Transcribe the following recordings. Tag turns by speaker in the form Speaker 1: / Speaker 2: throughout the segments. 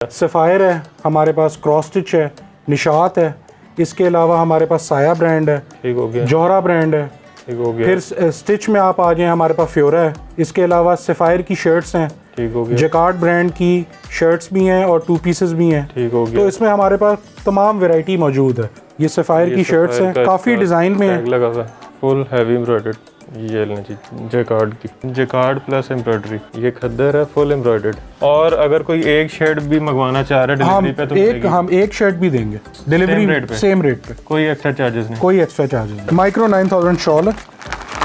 Speaker 1: Sapphire है, हमारे पास cross stitch है, निशात है, इसके अलावा हमारे पास साया ब्रांड है,
Speaker 2: ठीक हो गया,
Speaker 1: जोहरा ब्रांड है,
Speaker 2: ठीक हो गया,
Speaker 1: फिर स्टिच में आप आ जाएं हमारे पास फ्योरा है, इसके अलावा सफ़ायर की शर्ट्स हैं,
Speaker 2: ठीक हो गया,
Speaker 1: जैकार्ड ब्रांड की शर्ट्स भी हैं और 2 पीसेस भी हैं।
Speaker 2: ठीक हो गया।
Speaker 1: तो इसमें हमारे पास तमाम वैरायटी मौजूद है। ये सफ़ायर की शर्ट्स हैं, काफ़ी डिज़ाइन में
Speaker 2: टैग लगा हुआ है, फुल हैवी एम्ब्रॉयडर्ड। ये लें जी, जैकार्ड की, जैकार्ड प्लस एम्ब्रॉयडरी, ये खद्दर है फुल एम्ब्रॉयडर्ड। और अगर कोई एक शर्ट भी मंगवाना चाह रहा है डिलीवरी पे तो
Speaker 1: हम एक शर्ट भी देंगे डिलीवरी सेम रेट पे,
Speaker 2: कोई एक्स्ट्रा चार्जेस नहीं,
Speaker 1: कोई एक्स्ट्रा चार्जेस नहीं। माइक्रो 9000 शॉल है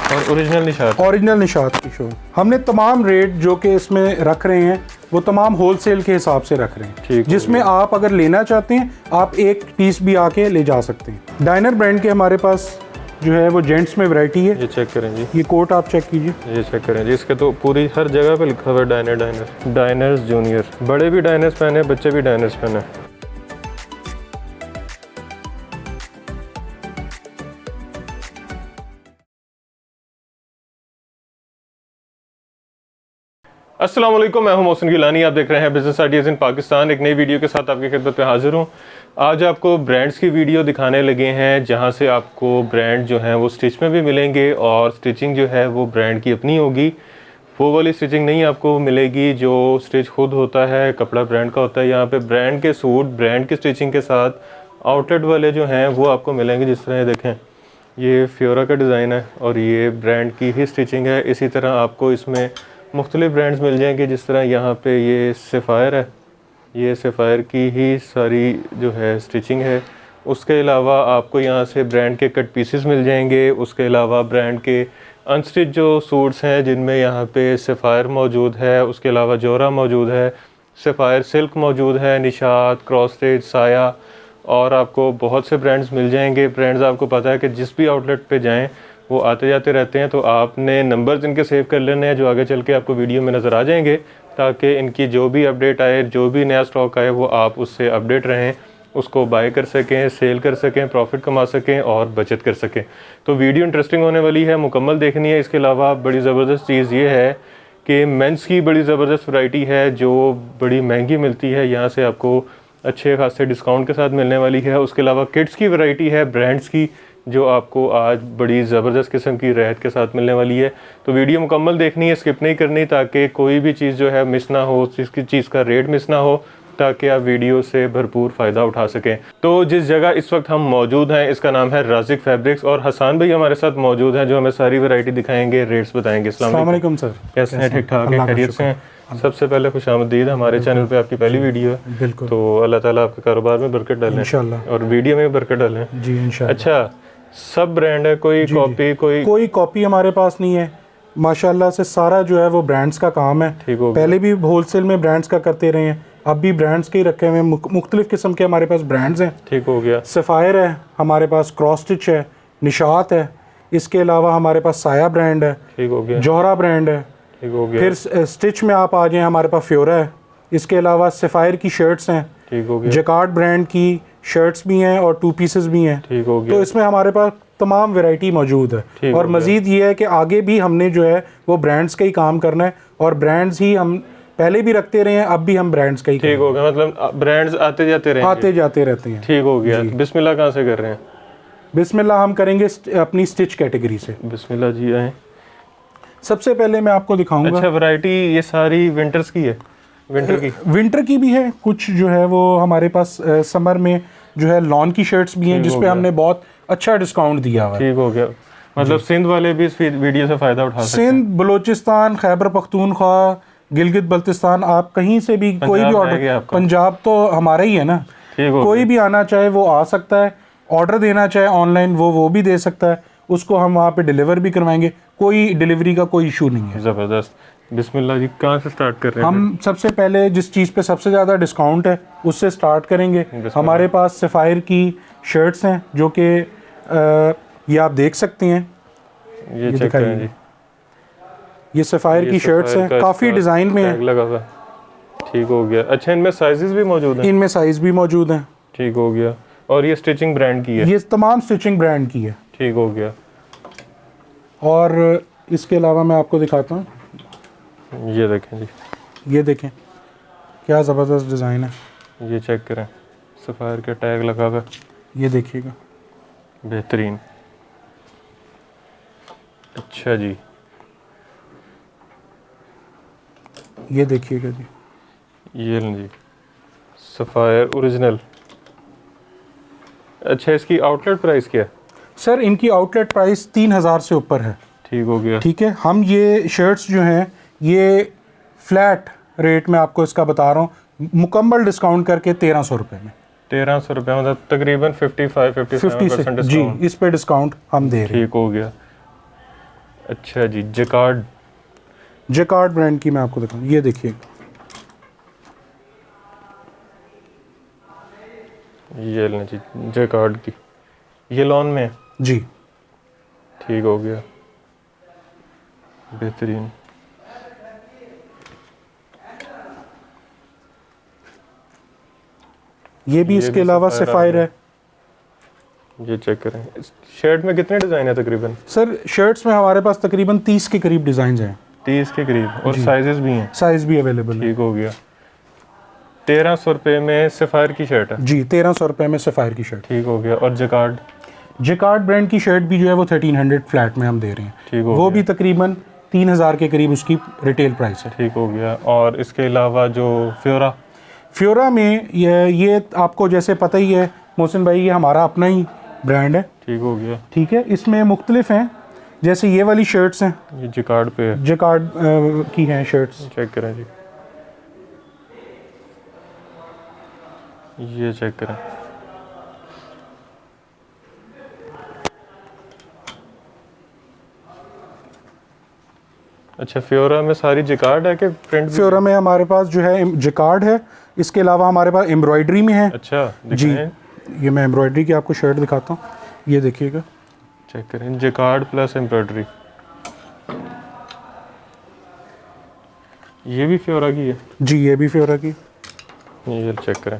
Speaker 2: और ओरिजिनल निशात
Speaker 1: की शॉल। हमने तमाम रेट जो कि इसमें रख रहे हैं वो तमाम होलसेल के हिसाब से रख रहे हैं, जिसमें आप अगर लेना चाहते हैं आप एक पीस भी आके ले जा सकते हैं। डायनर ब्रांड के हमारे पास जो है वो जेंट्स में वैरायटी है।
Speaker 2: ये चेक करें जी,
Speaker 1: ये कोट आप चेक कीजिए,
Speaker 2: ये चेक करें जी, इसके तो पूरी हर जगह पे लिखा हुआ है डायनर्स जूनियर। बड़े भी डायनर्स पहने, बच्चे भी डायनर्स पहने। अस्सलाम वालेकुम, मैं हूं मोहसिन गिलानी। आप देख रहे हैं बिजनेस आइडियाज़ इन पाकिस्तान। एक नई वीडियो के साथ आपकी खिदमत पे हाजिर हूं। आज आपको ब्रांड्स की वीडियो दिखाने लगे हैं, जहां से आपको ब्रांड जो हैं वो स्टिच में भी मिलेंगे और स्टिचिंग जो है वो ब्रांड की अपनी होगी। वो वाली स्टिचिंग नहीं आपको मिलेगी जो स्टिच खुद होता है, कपड़ा ब्रांड का होता है। यहाँ पे ब्रांड के सूट ब्रांड की स्टिचिंग के साथ आउटलेट वाले जो हैं वो आपको मिलेंगे। जिस तरह ये देखें, ये फ्योरा का डिज़ाइन है और ये ब्रांड की ही स्टिचिंग है। इसी तरह आपको इसमें मुख्तलिफ ब्रांड्स मिल जाएंगे। जिस तरह यहाँ पे ये सफ़ायर है, ये सफ़ायर की ही सारी जो है स्टिचिंग है। उसके अलावा आपको यहाँ से ब्रांड के कट पीसेस मिल जाएंगे। उसके अलावा ब्रांड के अनस्टिच जो सूट्स हैं जिनमें यहाँ पे सफ़ायर मौजूद है, उसके अलावा जोहरा मौजूद है, सफ़ायर सिल्क मौजूद है, निशात, क्रॉस स्टिच, साया, और आपको बहुत से ब्रांड्स मिल जाएंगे। ब्रांड्स आपको पता है कि जिस भी आउटलेट पे जाएं वो आते जाते रहते हैं, तो आपने नंबर्स इनके सेव कर लेने हैं जो आगे चल के आपको वीडियो में नज़र आ जाएंगे, ताकि इनकी जो भी अपडेट आए, जो भी नया स्टॉक आए, वो आप उससे अपडेट रहें, उसको बाय कर सकें, सेल कर सकें, प्रॉफिट कमा सकें और बचत कर सकें। तो वीडियो इंटरेस्टिंग होने वाली है, मुकम्मल देखनी है। इसके अलावा बड़ी ज़बरदस्त चीज़ ये है कि मेंस की बड़ी ज़बरदस्त वैरायटी है जो बड़ी महंगी मिलती है, यहाँ से आपको अच्छे खासे डिस्काउंट के साथ मिलने वाली है। उसके अलावा किड्स की वैरायटी है ब्रांड्स की, जो आपको आज बड़ी ज़बरदस्त किस्म की रियायत के साथ मिलने वाली है। तो वीडियो मुकम्मल देखनी है, स्किप नहीं करनी, ताकि कोई भी चीज़ जो है मिस ना हो, जिसकी चीज़ का रेट मिस ना हो, ताकि आप वीडियो से भरपूर फ़ायदा उठा सकें। तो जिस जगह इस वक्त हम मौजूद हैं इसका नाम है राज़िक फैब्रिक्स, और हसन भाई हमारे साथ मौजूद हैं जो हमें सारी वैरायटी दिखाएंगे, रेट्स बताएंगे। अस्सलाम वालेकुम सर, कैसे हैं? ठीक ठाक हैं, खैरियत से हैं? सबसे पहले खुशामदीद, हमारे चैनल पे आपकी पहली वीडियो है। बिल्कुल। तो अल्लाह ताला आपके कारोबार में बरकत डालें इंशाल्लाह, और वीडियो में भी बरकत डालें जी इंशाल्लाह। अच्छा, सब ब्रांड है, कोई कॉपी? कोई कॉपी हमारे पास नहीं है माशाल्लाह से। सारा जो है वो ब्रांड्स का काम है। ठीक हो, पहले भी होलसेल में ब्रांड्स का करते रहे हैं, अब भी ब्रांड्स के ही रखे हुए हैं। मुख्तलिफ किस्म के हमारे पास ब्रांड्स हैं। ठीक हो गया। सफ़ायर है, हमारे पास क्रॉस स्टिच है, निशात है, इसके अलावा हमारे पास साया ब्रांड है, ठीक हो गया, जोहरा ब्रांड है, ठीक हो गया। फिर स्टिच में आप आ जाएं हमारे पास फ्योरा है, इसके अलावा सफ़ायर की शर्ट्स हैं, ठीक हो गया, जैकार्ड ब्रांड की शर्ट्स भी हैं और 2 पीसेस भी हैं, ठीक हो गया। तो इसमें हमारे पास तमाम वैरायटी मौजूद है। और मज़ीद ये है कि आगे भी हमने जो है वो ब्रांड्स का ही काम करना है, और ब्रांड्स ही हम पहले भी रखते रहे हैं, अब भी हम ब्रांड्स का ही। ठीक हो गया, मतलब ब्रांड्स आते जाते रहते हैं। ठीक हो गया। बिस्मिल्लाह कहाँ से कर रहे हैं? बिस्मिल्लाह हम करेंगे अपनी स्टिच कैटेगरी से। बिस्मिल्लाह जी आए। सबसे पहले मैं आपको दिखाऊंगा। अच्छा, वैरायटी ये सारी विंटर्स की है? विंटर की भी है कुछ, जो है वो हमारे पास समर में जो है लॉन की शर्ट्स भी हैं, जिसपे हमने बहुत अच्छा डिस्काउंट दिया हुआ है। ठीक हो गया, मतलब सिंध वाले भी इस वीडियो से फ़ायदा उठा सकते हैं। सिंध, बलूचिस्तान, खैबर पख्तूनख्वा, गिलगित बल्तिस्तान, आप कहीं से भी कोई भी ऑर्डर, पंजाब तो हमारा ही है ना, कोई भी आना चाहे वो आ सकता है, ऑर्डर देना चाहे ऑनलाइन वो भी दे सकता है, उसको हम वहाँ पे डिलीवर भी करवाएंगे, कोई डिलीवरी का कोई इशू नहीं है। ज़बरदस्त। बिस्मिल्लाह जी, कहाँ से स्टार्ट कर रहे हैं? हम सबसे पहले जिस चीज़ पे सबसे ज़्यादा डिस्काउंट है उससे स्टार्ट करेंगे। हमारे पास सफ़ायर की शर्ट्स हैं जो कि ये आप देख सकते हैं, ये दिखाइए, ये सफ़ायर की शर्ट्स हैं, काफ़ी डिज़ाइन में है, लगा हुआ। ठीक हो गया। अच्छा, इनमें साइजेस भी मौजूद हैं? इनमें साइज़ भी मौजूद हैं। ठीक हो गया। और ये स्टिचिंग ब्रांड की है? ये तमाम स्टिचिंग ब्रांड की है। ठीक हो गया। और इसके अलावा मैं आपको दिखाता हूँ, ये देखें जी, ये देखें,
Speaker 1: क्या ज़बरदस्त डिज़ाइन है।
Speaker 2: ये चेक करें, सफ़ायर का टैग लगा हुआ,
Speaker 1: ये देखिएगा,
Speaker 2: बेहतरीन। अच्छा जी,
Speaker 1: ये देखिएगा जी,
Speaker 2: ये लें जी, सफ़ायर ओरिजिनल। अच्छा, इसकी आउटलेट प्राइस क्या है?
Speaker 1: सर इनकी आउटलेट प्राइस 3000 से ऊपर है।
Speaker 2: ठीक हो गया।
Speaker 1: ठीक है, हम ये शर्ट्स जो हैं ये फ्लैट रेट में आपको इसका बता रहा हूँ, मुकम्मल डिस्काउंट करके 1300 रुपये में।
Speaker 2: 1300 रुपये, मतलब तकरीबन 55-57%
Speaker 1: जी,
Speaker 2: डिस्काउंट।
Speaker 1: इस पे डिस्काउंट हम दे रहे हैं।
Speaker 2: ठीक हो गया। अच्छा जी, जैकार्ड।
Speaker 1: जैकार्ड ब्रांड की मैं आपको दिखाऊँ, ये देखिएगा,
Speaker 2: ये लें जी, जैकार्ड की, ये लॉन में है।
Speaker 1: जी।
Speaker 2: ठीक हो गया, बेहतरीन।
Speaker 1: ये भी इसके
Speaker 2: भी
Speaker 1: अलावा
Speaker 2: सफ़ायर
Speaker 1: सफ़ायर है।
Speaker 2: ये चेक करें, इस शर्ट में कितने डिज़ाइन है तकरीबन?
Speaker 1: सर शर्ट्स में हमारे पास तकरीबन 30 के करीब डिज़ाइन हैं।
Speaker 2: 30 के करीब, और साइजेस भी हैं।
Speaker 1: साइज़ भी अवेलेबल है।
Speaker 2: ठीक हो गया। 1300 रुपये में सफ़ायर की शर्ट है।
Speaker 1: जी, 1300 रुपये में सफ़ायर की शर्ट।
Speaker 2: ठीक हो गया। और जैकार्ड?
Speaker 1: जैकार्ड ब्रांड की शर्ट भी जो है वो 1300 फ्लैट में हम दे रहे हैं।
Speaker 2: ठीक हो
Speaker 1: वो
Speaker 2: गया।
Speaker 1: भी तकरीबन 3000 के करीब उसकी रिटेल प्राइस है।
Speaker 2: ठीक हो गया। और इसके अलावा जो
Speaker 1: फ्योरा में ये आपको जैसे पता ही है मोहसिन भाई, ये हमारा अपना ही ब्रांड है।
Speaker 2: ठीक हो गया।
Speaker 1: ठीक है, इसमें मुख्तलिफ हैं, जैसे ये वाली शर्ट्स हैं,
Speaker 2: ये जैकार्ड पे है।
Speaker 1: जैकार्ड की हैं शर्ट्स।
Speaker 2: चेक करें जी, ये चेक करें। अच्छा, फ्योरा में सारी जैकार्ड है कि प्रिंट?
Speaker 1: फ्योरा में हमारे पास जो है जैकार्ड है, इसके अलावा हमारे पास एम्ब्रॉयडरी में है।
Speaker 2: अच्छा,
Speaker 1: जी,
Speaker 2: दिखाएं।
Speaker 1: ये मैं एम्ब्रॉयडरी की आपको शर्ट दिखाता हूँ, ये देखिएगा,
Speaker 2: चेक करें, जैकार्ड प्लस एम्ब्रॉयडरी। ये भी फ्योरा की है?
Speaker 1: जी, ये भी फ्योरा की।
Speaker 2: ये चेक करें।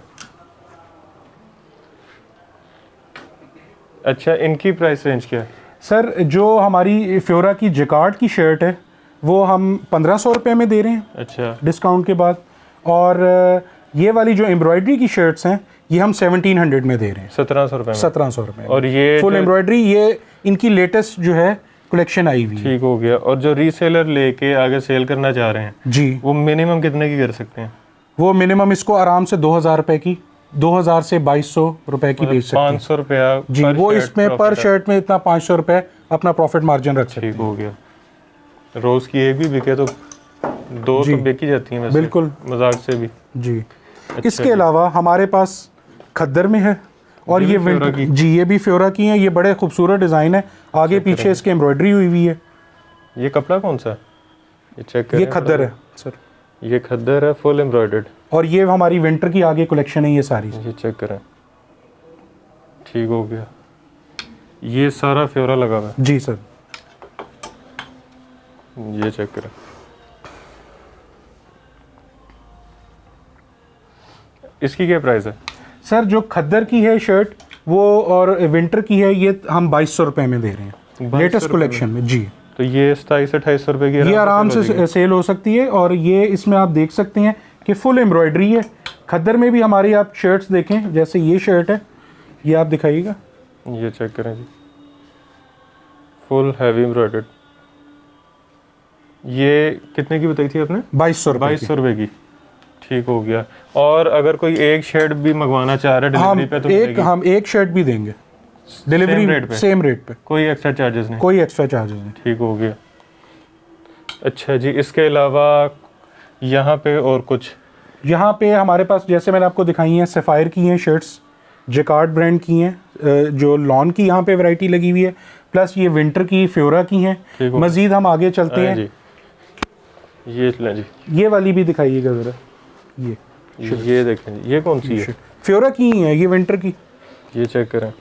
Speaker 2: अच्छा, इनकी प्राइस रेंज क्या है?
Speaker 1: सर जो हमारी फ्योरा की जैकार्ड की शर्ट है वो हम 1500 रुपये में दे रहे हैं
Speaker 2: अच्छा,
Speaker 1: डिस्काउंट के बाद, और ये वाली जो एम्ब्रॉयडरी की शर्ट्स हैं ये हम 1700 में दे रहे हैं।
Speaker 2: 1700 रुपये में?
Speaker 1: 1700 रुपये।
Speaker 2: और ये
Speaker 1: फुल एम्ब्रॉयडरी, ये इनकी लेटेस्ट जो है कलेक्शन आई हुई है।
Speaker 2: ठीक हो गया। और जो रीसेलर लेके आगे सेल करना चाह रहे हैं
Speaker 1: जी,
Speaker 2: वो मिनिमम कितने की कर सकते हैं?
Speaker 1: वो मिनिमम इसको आराम से 2000 रुपये की, 2000 से 2200 रुपये की बेच सकते हैं।
Speaker 2: 500 रुपया
Speaker 1: जी, वो इसमें पर शर्ट में इतना 500 रुपये अपना प्रॉफिट मार्जिन रख सकते हैं।
Speaker 2: ठीक हो गया। रोज़ की एक भी बिके तो दो तो बिक ही जाती हैं वैसे,
Speaker 1: बिल्कुल,
Speaker 2: मजाक से भी।
Speaker 1: जी।
Speaker 2: अच्छा
Speaker 1: इसके अलावा हमारे पास खद्दर में है, और ये
Speaker 2: फ्योरा की?
Speaker 1: जी, ये भी फ्योरा की हैं। ये बड़े खूबसूरत डिज़ाइन है, आगे पीछे इसके एम्ब्रॉयडरी हुई हुई है।
Speaker 2: ये कपड़ा कौन सा है? ये चेक करें।
Speaker 1: ये खद्दर है सर,
Speaker 2: ये खद्दर है, फुल एम्ब्रॉयडर्ड।
Speaker 1: और ये हमारी विंटर की आगे कलेक्शन है ये सारी।
Speaker 2: ये चेक करें। ठीक हो गया। ये सारा फ्योरा लगा हुआ
Speaker 1: जी सर।
Speaker 2: है। ये चेक करें। इसकी क्या प्राइस है?
Speaker 1: सर जो खद्दर की है शर्ट वो, और विंटर की है, ये हम 2200 रुपये में दे रहे हैं
Speaker 2: 2200
Speaker 1: लेटेस्ट कलेक्शन में। जी,
Speaker 2: तो ये 27-28 रुपए की
Speaker 1: ये आराम से सेल हो सकती है। और ये इसमें आप देख सकते हैं कि फुल एम्ब्रॉयडरी है। खद्दर में भी हमारी आप शर्ट्स देखें, जैसे ये शर्ट है, ये आप दिखाइएगा,
Speaker 2: ये चेक करें जी, फुल हैवी एम्ब्रॉयडर्ड। ये कितने की बताई थी आपने?
Speaker 1: 2200 रुपये।
Speaker 2: 2200 रुपए की। ठीक हो गया। और अगर कोई एक शर्ट भी मंगवाना चाह रहा है डिलीवरी पे तो मिलेगी?
Speaker 1: हम एक शर्ट भी देंगे डिलीवरी सेम रेट पे,
Speaker 2: कोई एक्स्ट्रा चार्जेस नहीं?
Speaker 1: कोई एक्स्ट्रा चार्जेस नहीं।
Speaker 2: ठीक हो गया। अच्छा जी, इसके अलावा यहाँ पे और कुछ?
Speaker 1: यहाँ पे हमारे पास जैसे मैंने आपको दिखाई हैं, सफ़ायर की हैं शर्ट्स, जैकार्ड ब्रांड की हैं, जो लॉन की यहाँ पे वैरायटी लगी हुई है, प्लस ये विंटर की फ्योरा की हैं। मज़ीद हम आगे चलते हैं
Speaker 2: जी, ये लें जी,
Speaker 1: ये वाली भी दिखाइएगा ज़रा।
Speaker 2: ये देखें जी, ये कौन सी है?
Speaker 1: फ्योरा की ही है, ये विंटर की।
Speaker 2: ये चेक करें।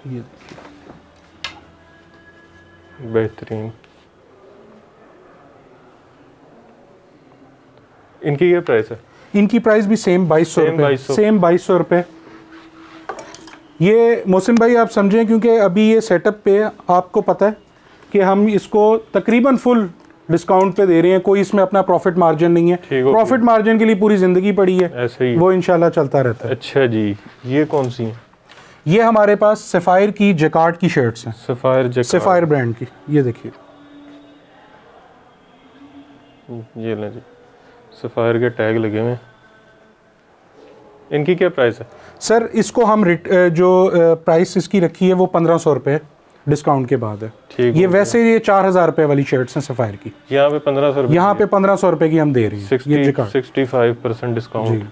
Speaker 1: ये
Speaker 2: बेहतरीन। इनकी क्या प्राइस है?
Speaker 1: इनकी प्राइस भी सेम 2200 रुपये,
Speaker 2: 2200।
Speaker 1: सेम 2200 रुपये। ये मोहसिन भाई आप समझें, क्योंकि अभी ये सेटअप पे आपको पता है कि हम इसको तकरीबन फुल डिस्काउंट पे दे रहे हैं, कोई इसमें अपना प्रॉफिट मार्जिन नहीं है। प्रॉफिट मार्जिन के लिए पूरी ज़िंदगी पड़ी है,
Speaker 2: ऐसे ही
Speaker 1: वो इंशाल्लाह चलता रहता है।
Speaker 2: अच्छा जी, ये कौन सी हैं?
Speaker 1: ये हमारे पास सफ़ायर की जैकार्ड की शर्ट्स हैं, सफ़ायर ब्रांड की। ये देखिए,
Speaker 2: ये लें जी, सफ़ायर के टैग लगे हुए हैं। इनकी क्या प्राइस है?
Speaker 1: सर इसको हम जो प्राइस इसकी रखी है वो 1500 रुपये डिस्काउंट के बाद है।
Speaker 2: ठीक,
Speaker 1: ये वैसे ये 4000 रुपये वाली शर्ट्स हैं सफ़ायर की,
Speaker 2: यहाँ पे 1500 रुपये,
Speaker 1: यहाँ पे 1500 रुपये की हम दे रही हैं। ये जैकार्ड
Speaker 2: 65% डिस्काउंट।
Speaker 1: जी।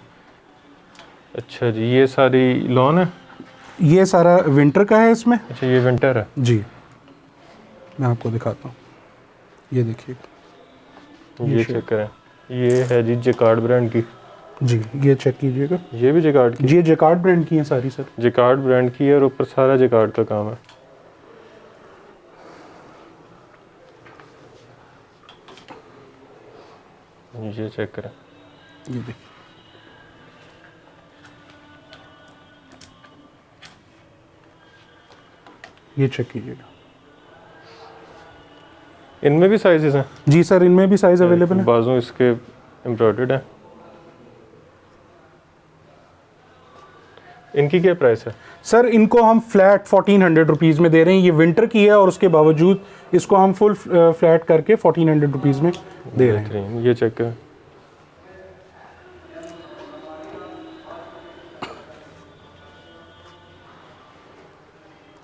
Speaker 2: अच्छा जी, ये सारी लॉन है?
Speaker 1: ये सारा विंटर का है इसमें।
Speaker 2: अच्छा, ये विंटर है
Speaker 1: जी, मैं आपको दिखाता हूँ, ये देखिए,
Speaker 2: ये चेक करें। ये है जी जैकार्ड ब्रांड की।
Speaker 1: जी ये चेक कीजिएगा,
Speaker 2: ये भी जैकार्ड की?
Speaker 1: ये जैकार्ड ब्रांड की है सारी सर।
Speaker 2: जैकार्ड ब्रांड की है और ऊपर सारा जैकार्ड का काम है। ये चेक करें,
Speaker 1: ये देखिए, ये चेक कीजिएगा।
Speaker 2: इनमें भी साइजेस हैं?
Speaker 1: जी सर, इनमें भी साइज अवेलेबल है।
Speaker 2: बाजू इसके एम्ब्रॉयडर्ड है। इनकी क्या प्राइस है?
Speaker 1: सर इनको हम फ्लैट 1400 रुपीज़ में दे रहे हैं। ये विंटर की है और उसके बावजूद इसको हम फुल फ्लैट करके 1400 रुपीज़ में दे रहे हैं।
Speaker 2: ये चेक करें,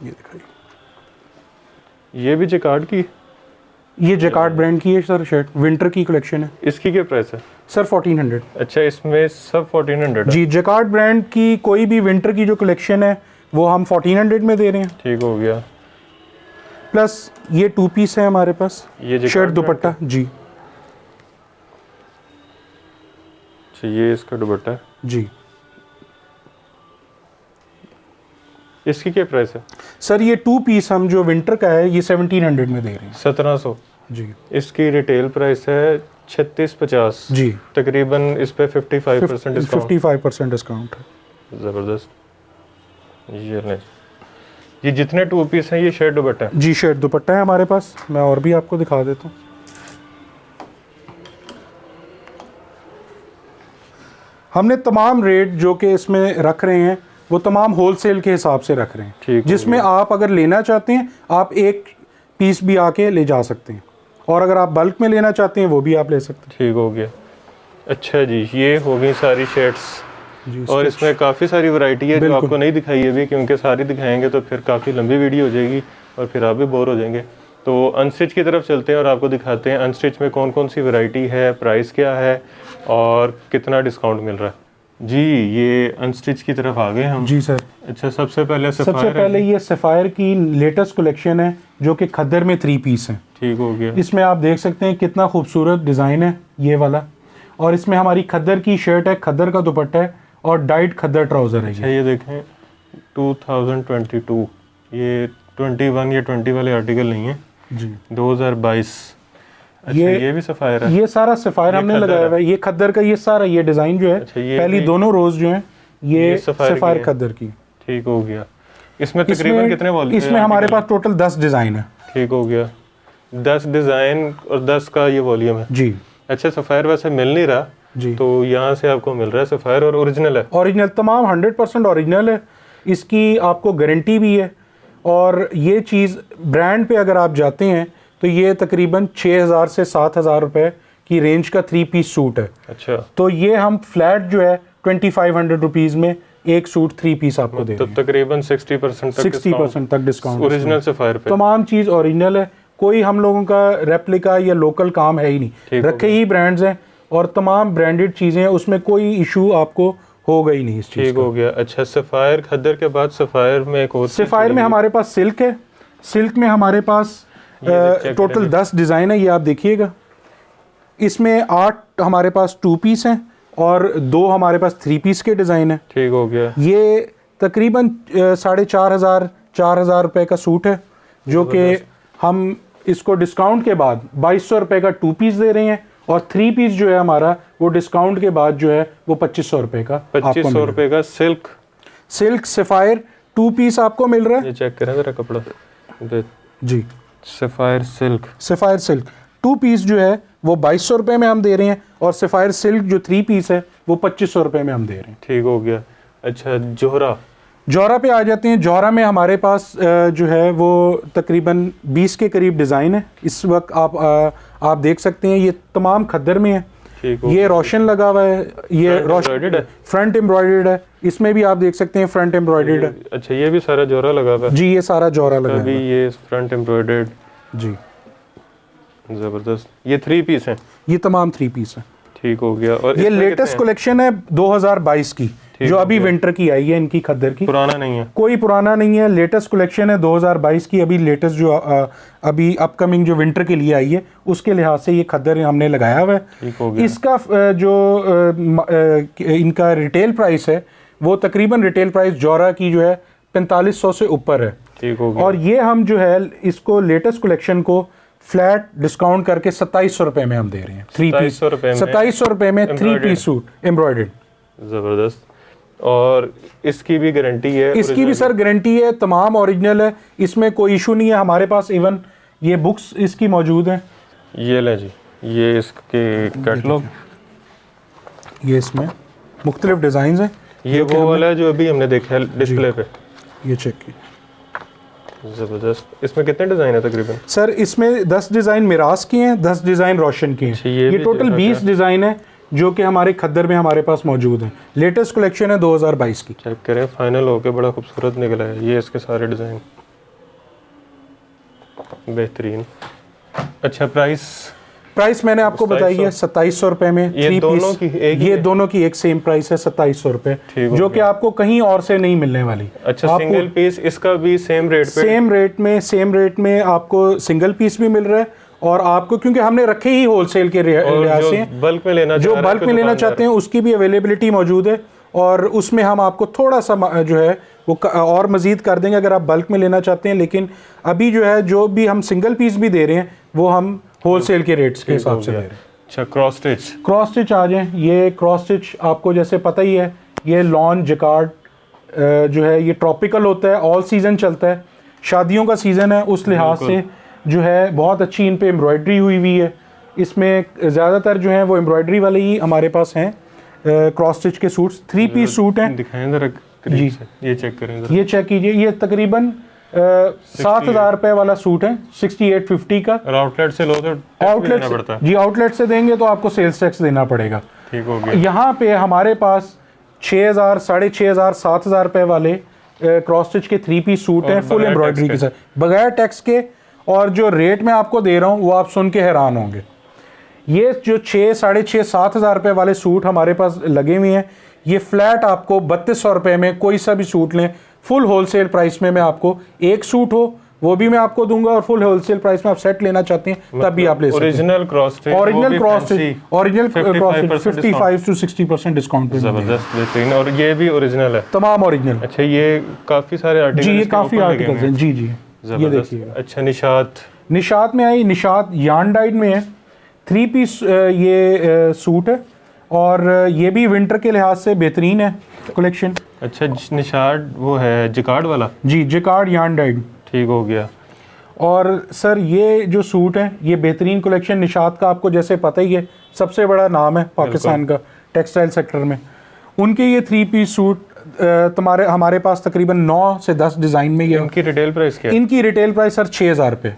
Speaker 1: ये दिखाइए,
Speaker 2: ये भी जैकार्ड की?
Speaker 1: ये जैकार्ड ब्रांड की है सर शर्ट, विंटर की कलेक्शन है।
Speaker 2: इसकी क्या प्राइस है?
Speaker 1: सर 1400।
Speaker 2: अच्छा, इसमें सब 1400 है?
Speaker 1: जी, जैकार्ड ब्रांड की कोई भी विंटर की जो कलेक्शन है वो हम 1400 में दे रहे हैं।
Speaker 2: ठीक हो गया।
Speaker 1: प्लस ये 2 पीस है हमारे पास,
Speaker 2: ये
Speaker 1: शर्ट दुपट्टा। जी
Speaker 2: अच्छा, ये इसका दुपट्टा है
Speaker 1: जी।
Speaker 2: इसकी क्या प्राइस है?
Speaker 1: सर ये 2 पीस हम जो विंटर का है ये 1700 में दे रहे हैं।
Speaker 2: 1700
Speaker 1: जी।
Speaker 2: इसकी रिटेल प्राइस है 3650
Speaker 1: जी,
Speaker 2: तकरीबन इस पे 55% डिस्काउंट।
Speaker 1: 55% डिस्काउंट है।
Speaker 2: ज़बरदस्त। ये लें, ये जितने 2 पीस हैं ये शर्ट दुपट्टा है?
Speaker 1: जी, शर्ट दुपट्टा है हमारे पास। मैं और भी आपको दिखा देता हूँ। हमने तमाम रेट जो कि इसमें रख रहे हैं वो तमाम होलसेल के हिसाब से रख रहे हैं।
Speaker 2: ठीक,
Speaker 1: जिसमें आप अगर लेना चाहते हैं आप एक पीस भी आके ले जा सकते हैं, और अगर आप बल्क में लेना चाहते हैं वो भी आप ले सकते हैं।
Speaker 2: ठीक हो गया। अच्छा जी, ये हो गई सारी शर्ट्स
Speaker 1: जी।
Speaker 2: और इसमें काफ़ी सारी वैरायटी है जो आपको नहीं दिखाई अभी, क्योंकि सारी दिखाएंगे तो फिर काफ़ी लंबी वीडियो हो जाएगी और फिर आप भी बोर हो जाएंगे। तो अनस्टिच की तरफ चलते हैं और आपको दिखाते हैं अनस्टिच में कौन कौन सी वैरायटी है, प्राइस क्या है और कितना डिस्काउंट मिल रहा है। जी, ये अनस्टिच की तरफ आ गए हम।
Speaker 1: जी सर।
Speaker 2: अच्छा, सबसे पहले
Speaker 1: ये सफ़ायर की लेटेस्ट कलेक्शन है जो कि खद्दर में 3 पीस है।
Speaker 2: ठीक हो गया।
Speaker 1: इसमें आप देख सकते हैं कितना खूबसूरत डिज़ाइन है ये वाला, और इसमें हमारी खद्दर की शर्ट है, खद्दर का दुपट्टा है और डाइट खद्दर ट्राउज़र है।
Speaker 2: अच्छा, ये देखें 2022, ये 21 या 20 वाले आर्टिकल नहीं है
Speaker 1: जी,
Speaker 2: 2022। अच्छा, ये भी सफ़ायर है?
Speaker 1: ये सारा सफ़ायर हमने लगाया हुआ है। ये खद्दर का ये सारा ये डिज़ाइन जो है,
Speaker 2: अच्छा, ये
Speaker 1: पहली दोनों रोज जो हैं ये सफ़ायर
Speaker 2: है।
Speaker 1: खद्दर की।
Speaker 2: ठीक हो गया। इसमें तकरीबन कितने वॉल्यूम?
Speaker 1: इसमें हमारे पास टोटल 10 डिज़ाइन है।
Speaker 2: ठीक हो गया, 10 डिज़ाइन और 10 का ये वॉल्यूम है।
Speaker 1: जी।
Speaker 2: अच्छा, सफ़ायर वैसे मिल नहीं रहा
Speaker 1: जी,
Speaker 2: तो यहाँ से आपको मिल रहा है सफ़ायर और ओरिजिनल है?
Speaker 1: ओरिजिनल तमाम 100% ओरिजिनल है। इसकी आपको गारंटी भी है, और ये चीज़ ब्रांड पे अगर आप जाते हैं तो ये तकरीबन 6000 से 7000 रुपये की रेंज का 3 पीस सूट है।
Speaker 2: अच्छा,
Speaker 1: तो ये हम फ्लैट जो है 2500 रुपीज़ में एक सूट 3 पीस आपको दे
Speaker 2: तो
Speaker 1: रहे हैं।
Speaker 2: तकरीबन 60%
Speaker 1: तक डिस्काउंट
Speaker 2: ओरिजिनल सफ़ायर पे।
Speaker 1: तमाम चीज़ ओरिजिनल है, कोई हम लोगों का रेप्लिका या लोकल काम है ही नहीं। रखे ही ब्रांड्स हैं और तमाम ब्रांडेड चीज़ें हैं, उसमें कोई इशू आपको होगा ही नहीं इस चीज़।
Speaker 2: ठीक हो गया। अच्छा, सफ़ायर खद्दर के बाद सफ़ायर में एक और
Speaker 1: सफ़ायर में हमारे पास सिल्क है। सिल्क में हमारे पास टोटल 10 डिज़ाइन है, ये आप देखिएगा। इसमें 8 हमारे पास 2 पीस हैं और 2 हमारे पास 3 पीस के डिज़ाइन है।
Speaker 2: ठीक हो गया।
Speaker 1: ये तकरीबन 4500-4000 रुपये का सूट है, जो कि हम इसको डिस्काउंट के बाद 2200 रुपये का 2 पीस दे रहे हैं, और 3 पीस जो है हमारा वो डिस्काउंट के बाद जो है वो 2500 रुपये का।
Speaker 2: 2500 रुपये का सिल्क
Speaker 1: सफ़ायर 2 पीस आपको मिल रहा है।
Speaker 2: ये चेक करें ज़रा कपड़ा।
Speaker 1: जी,
Speaker 2: sapphire silk.
Speaker 1: Sapphire silk 2 piece जो है वो 2200 रुपये में हम दे रहे हैं, और सफ़ायर सिल्क जो 3 पीस है वो 2500 रुपये में हम दे रहे हैं।
Speaker 2: ठीक हो गया। अच्छा, जोहरा।
Speaker 1: जौहरा पे आ जाते हैं। जौहरा में हमारे पास जो है वो तकरीबन 20 के करीब डिज़ाइन है इस वक्त। आप देख सकते हैं ये तमाम खद्दर में है। ये रोशन लगा हुआ है, ये रोशन फ्रंट एम्ब्रॉयडर्ड है। इसमें भी आप देख सकते हैं फ्रंट एम्ब्रॉयडर्ड है।
Speaker 2: अच्छा, ये भी सारा जोहरा लगा हुआ है
Speaker 1: जी, ये सारा जौहरा लगा हुआ
Speaker 2: है। ये फ्रंट एम्ब्रॉयडर्ड
Speaker 1: जी,
Speaker 2: ज़बरदस्त। ये 3 पीस हैं?
Speaker 1: ये तमाम 3 पीस है।
Speaker 2: ठीक हो गया। और
Speaker 1: ये लेटेस्ट कलेक्शन है 2022 की, जो अभी विंटर की आई है इनकी खद्दर की।
Speaker 2: पुराना नहीं है,
Speaker 1: कोई पुराना नहीं है, लेटेस्ट कलेक्शन है 2022 की। अभी लेटेस्ट जो अभी अपकमिंग जो विंटर के लिए आई है उसके लिहाज से ये खद्दर हमने लगाया हुआ है। इसका जो इनका रिटेल प्राइस है वो तकरीबन रिटेल प्राइस जौहरा की जो है 4500 से ऊपर है।
Speaker 2: ठीक हो गया।
Speaker 1: और ये हम जो है इसको लेटेस्ट कलेक्शन को फ्लैट डिस्काउंट करके 2700 रुपये में हम दे रहे हैं। 3 पीस 2700 रुपये में 3 पीस सूट एम्ब्रॉयडर्ड।
Speaker 2: ज़बरदस्त। और इसकी भी गारंटी है?
Speaker 1: इसकी भी सर गारंटी है, तमाम ओरिजिनल है, इसमें कोई इशू नहीं है। हमारे पास इवन ये बुक्स इसकी मौजूद हैं।
Speaker 2: ये ले जी, ये इसके कैटलॉग,
Speaker 1: ये इसमें मुख्तलिफ डिज़ाइन हैं।
Speaker 2: ये वो वाला है जो अभी हमने देखा है डिस्प्ले पे।
Speaker 1: ये चेक की।
Speaker 2: ज़बरदस्त। इसमें कितने डिज़ाइन है तकरीबन?
Speaker 1: सर इसमें 10 डिज़ाइन मिराज के हैं, 10 डिज़ाइन रोशन के हैं। ये टोटल 20 डिज़ाइन है जो कि हमारे खद्दर में हमारे पास मौजूद है। लेटेस्ट कलेक्शन है 2022 की।
Speaker 2: चेक करें, फाइनल होके बड़ा खूबसूरत निकला है। ये इसके सारे डिज़ाइन बेहतरीन। अच्छा, प्राइस मैंने आपको बताई है 2700 रुपये में। ये दोनों की
Speaker 1: ये दोनों की एक सेम प्राइस है 2700 रुपये, जो कि आपको कहीं और से नहीं मिलने वाली।
Speaker 2: अच्छा, सिंगल पीस इसका भी सेम रेट पे?
Speaker 1: आपको सिंगल पीस भी मिल रहा है, और आपको क्योंकि हमने रखे ही होलसेल के लिहाज से,
Speaker 2: बल्क में लेना
Speaker 1: चाहते हैं उसकी भी अवेलेबिलिटी मौजूद है। और उसमें हम आपको थोड़ा सा जो है वो और मज़ीद कर देंगे अगर आप बल्क में लेना चाहते हैं। लेकिन अभी जो है जो भी हम सिंगल पीस भी दे रहे हैं वो हम होलसेल के रेट्स के हिसाब से दे रहे हैं।
Speaker 2: अच्छा, क्रॉस स्टिच आ जाए।
Speaker 1: ये क्रॉस स्टिच आपको जैसे पता ही है, ये लॉन जिकार्ड जो है ये ट्रॉपिकल होता है, ऑल सीज़न चलता है, शादियों का सीज़न है, उस लिहाज से जो है बहुत अच्छी इन पे एम्ब्रॉयडरी हुई हुई है। इसमें ज़्यादातर जो है वो एम्ब्रॉयडरी वाले ही हमारे पास हैं क्रॉस स्टिच के सूट्स। 3 पीस सूट हैं।
Speaker 2: दिखाएं जरा जी, ये चेक करें जरा।
Speaker 1: ये चेक कीजिए, ये तकरीबन 7000 रुपये वाला सूट है 6850 का।
Speaker 2: आउटलेट से लो तो
Speaker 1: आउटलेट पड़ता है जी, आउटलेट से देंगे तो आपको सेल्स टैक्स देना पड़ेगा।
Speaker 2: ठीक हो गया।
Speaker 1: यहाँ पे हमारे पास 6000, 6500, 7000 रुपये वाले क्रॉस स्टिच के 3 पीस सूट हैं फुल एम्ब्रॉयडरी के साथ, बगैर टैक्स के। और जो रेट मैं आपको दे रहा हूँ वो आप सुन के हैरान होंगे। ये जो 6, 6500, 7000 रुपये वाले सूट हमारे पास लगे हुए हैं, ये फ्लैट आपको 3200 रुपये में कोई सा भी सूट लें, फुल होलसेल प्राइस में मैं आपको एक सूट हो वो भी मैं आपको दूंगा, और फुल होलसेल प्राइस में आप सेट लेना चाहते हैं तब भी आप ले सकते हैं।
Speaker 2: Original cross stitch
Speaker 1: 55 to 60% discount पे।
Speaker 2: जबरदस्त, बेहतरीन। और ये भी ओरिजिनल है?
Speaker 1: तमाम ओरिजिनल।
Speaker 2: अच्छा, ये काफ़ी सारे आर्टिकल
Speaker 1: जी, ये काफ़ी आर्टिकल्स हैं जी। ये देखिए।
Speaker 2: अच्छा, निशात
Speaker 1: में आई, निशात यार्न डाइड में है, 3 पीस ये सूट है, और ये भी विंटर के लिहाज से बेहतरीन है कलेक्शन।
Speaker 2: अच्छा, निशात वो है जिकार्ड वाला?
Speaker 1: जी, जिकार्ड यार्न डाइड।
Speaker 2: ठीक हो गया।
Speaker 1: और सर ये जो सूट है ये बेहतरीन कलेक्शन निशात का, आपको जैसे पता ही है सबसे बड़ा नाम है पाकिस्तान का टेक्सटाइल सेक्टर में। उनके ये 3 पीस सूट हमारे पास तकरीबन 9 से 10 डिज़ाइन में। ये
Speaker 2: इनकी रिटेल प्राइस क्या है?
Speaker 1: इनकी रिटेल प्राइस सर 6000 रुपये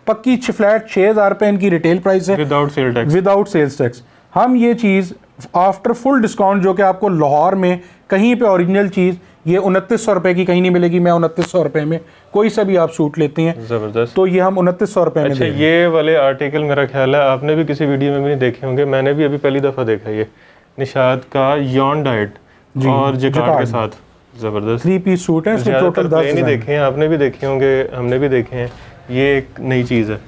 Speaker 1: पक्की फ्लैट 6000 रुपये इनकी रिटेल प्राइस है, विदाउट सेल्स टैक्स। हम ये चीज़ आफ्टर फुल डिस्काउंट, जो कि आपको लाहौर में कहीं पे ओरिजिनल चीज़ ये 2900 रुपये की कहीं नहीं मिलेगी। मैं 2900 रुपये में कोई सा भी आप सूट लेते हैं
Speaker 2: ज़बरदस्त,
Speaker 1: तो ये हम 2900 रुपये में।
Speaker 2: अच्छा, ये वाले आर्टिकल मेरा ख्याल है आपने भी किसी वीडियो में भी नहीं देखे होंगे, मैंने भी अभी पहली दफ़ा देखा। ये निशात का यार्न डाइड और जिकार्ड के साथ ज़बरदस्त
Speaker 1: 3 पीस सूट है। इसमें टोटल 10
Speaker 2: नहीं देखे हैं, आपने भी देखे होंगे, हमने भी देखे हैं। ये एक नई चीज़ है।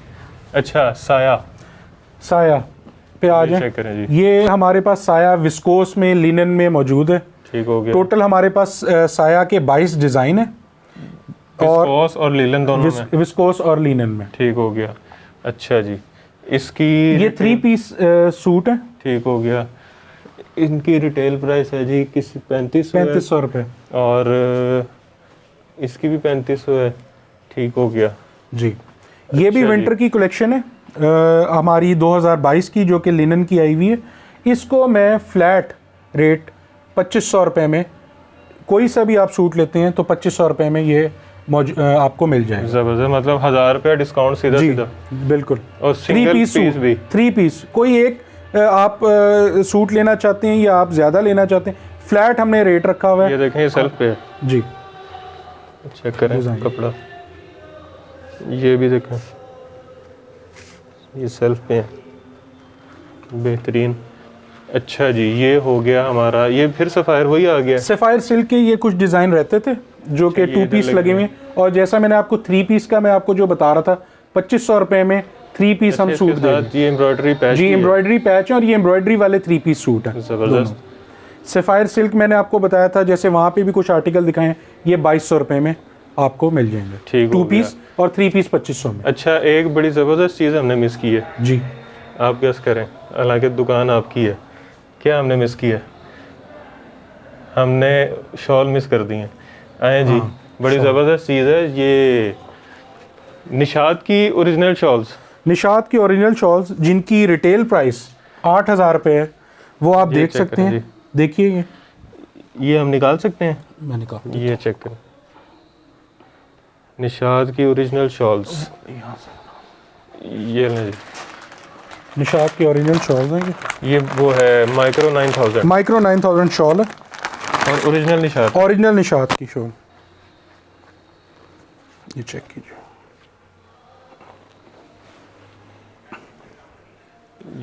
Speaker 2: अच्छा, साया पे आ जाए। ये हमारे पास साया विस्कोस में, लिनन में मौजूद है। ठीक हो गया।
Speaker 1: टोटल हमारे पास साया के 22 डिज़ाइन है,
Speaker 2: और लिनन दोनों में,
Speaker 1: विस्कोस और लिनन में। ठीक
Speaker 2: हो गया। अच्छा जी, इसकी
Speaker 1: ये 3 पीस सूट है।
Speaker 2: ठीक हो गया। इनकी रिटेल प्राइस है जी 3500
Speaker 1: रुपये,
Speaker 2: और इसकी भी 3500 है। ठीक हो गया
Speaker 1: जी। ये भी विंटर की कलेक्शन है हमारी 2022 की, जो कि लिनन की आई हुई है। इसको मैं फ्लैट रेट 2500 रुपये में, कोई सा भी आप सूट लेते हैं तो 2500 रुपये में ये आपको मिल जाएगा।
Speaker 2: जबरदस्त, मतलब 1000 रुपये डिस्काउंट सीधा सीधा।
Speaker 1: बिल्कुल।
Speaker 2: और सिंगल पीस भी
Speaker 1: 3 पीस, कोई एक आप सूट लेना चाहते हैं या आप ज़्यादा लेना चाहते हैं, फ्लैट हमने रेट रखा हुआ है।
Speaker 2: ये देखें, ये सेल्फ पे है
Speaker 1: जी,
Speaker 2: चेक करें कपड़ा, ये भी देखें, ये सेल्फ पे है, बेहतरीन। अच्छा जी, ये हो गया हमारा, ये फिर सफ़ायर वही आ गया।
Speaker 1: सफ़ायर सिल्क के ये कुछ डिज़ाइन रहते थे जो कि 2 पीस लगे हुए, और जैसा मैंने आपको 3 पीस का मैं आपको जो बता रहा था, 2500 रुपये में 3 पीस हम सूट देंगे।
Speaker 2: ये एम्ब्रॉयडरी पैच,
Speaker 1: जी एम्ब्रॉयडरी पैच है, और ये एम्ब्रॉयडरी वाले 3 पीस सूट है।
Speaker 2: ज़बरदस्त।
Speaker 1: सफ़ायर सिल्क मैंने आपको बताया था, जैसे वहाँ पे भी कुछ आर्टिकल दिखाए हैं, ये 2200 रुपये में आपको मिल जाएंगे।
Speaker 2: ठीक,
Speaker 1: 2 पीस और 3 पीस 2500 में।
Speaker 2: अच्छा, एक बड़ी ज़बरदस्त चीज़ हमने मिस की है
Speaker 1: जी,
Speaker 2: आप गेस करें, हालांकि दुकान आपकी है, क्या हमने मिस किया है? हमने शॉल मिस कर दी है। आए जी, बड़ी ज़बरदस्त चीज़ है ये, निशात की ओरिजिनल शॉल्स।
Speaker 1: निशात की ओरिजिनल शॉल्स जिनकी रिटेल प्राइस 8000 रुपये है, वो आप देख सकते हैं। देखिए
Speaker 2: ये हम निकाल सकते हैं,
Speaker 1: मैं निकाल,
Speaker 2: ये चेक करें, निशात की ओरिजिनल शॉल्स, ये नहीं,
Speaker 1: निशात की ओरिजिनल शॉल्स हैं
Speaker 2: ये वो है माइक्रो 9000,
Speaker 1: माइक्रो 9000 शॉल है,
Speaker 2: और ओरिजिनल निशात,
Speaker 1: ओरिजिनल निशात की शॉल। ये चेक कीजिए,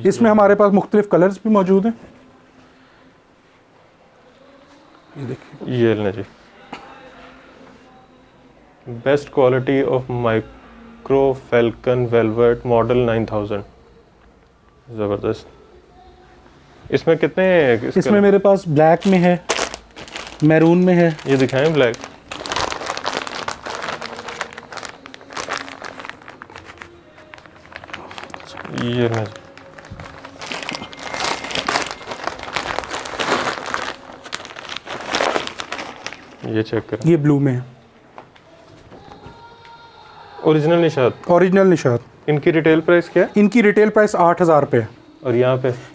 Speaker 1: इसमें हमारे पास मुख्तलिफ कलर्स भी मौजूद हैं। ये देखिए,
Speaker 2: ये लेना जी, best quality of micro falcon velvet model 9000, ज़बरदस्त। इसमें कितने
Speaker 1: इसमें मेरे पास ब्लैक में है, मैरून में है।
Speaker 2: ये दिखाएं ब्लैक, ये ना, ये चेक करें,
Speaker 1: ये ब्लू में है,
Speaker 2: ओरिजिनल निशात।
Speaker 1: ओरिजिनल निशात।
Speaker 2: इनकी रिटेल प्राइस क्या है?
Speaker 1: इनकी रिटेल प्राइस 8000 रुपये है,
Speaker 2: और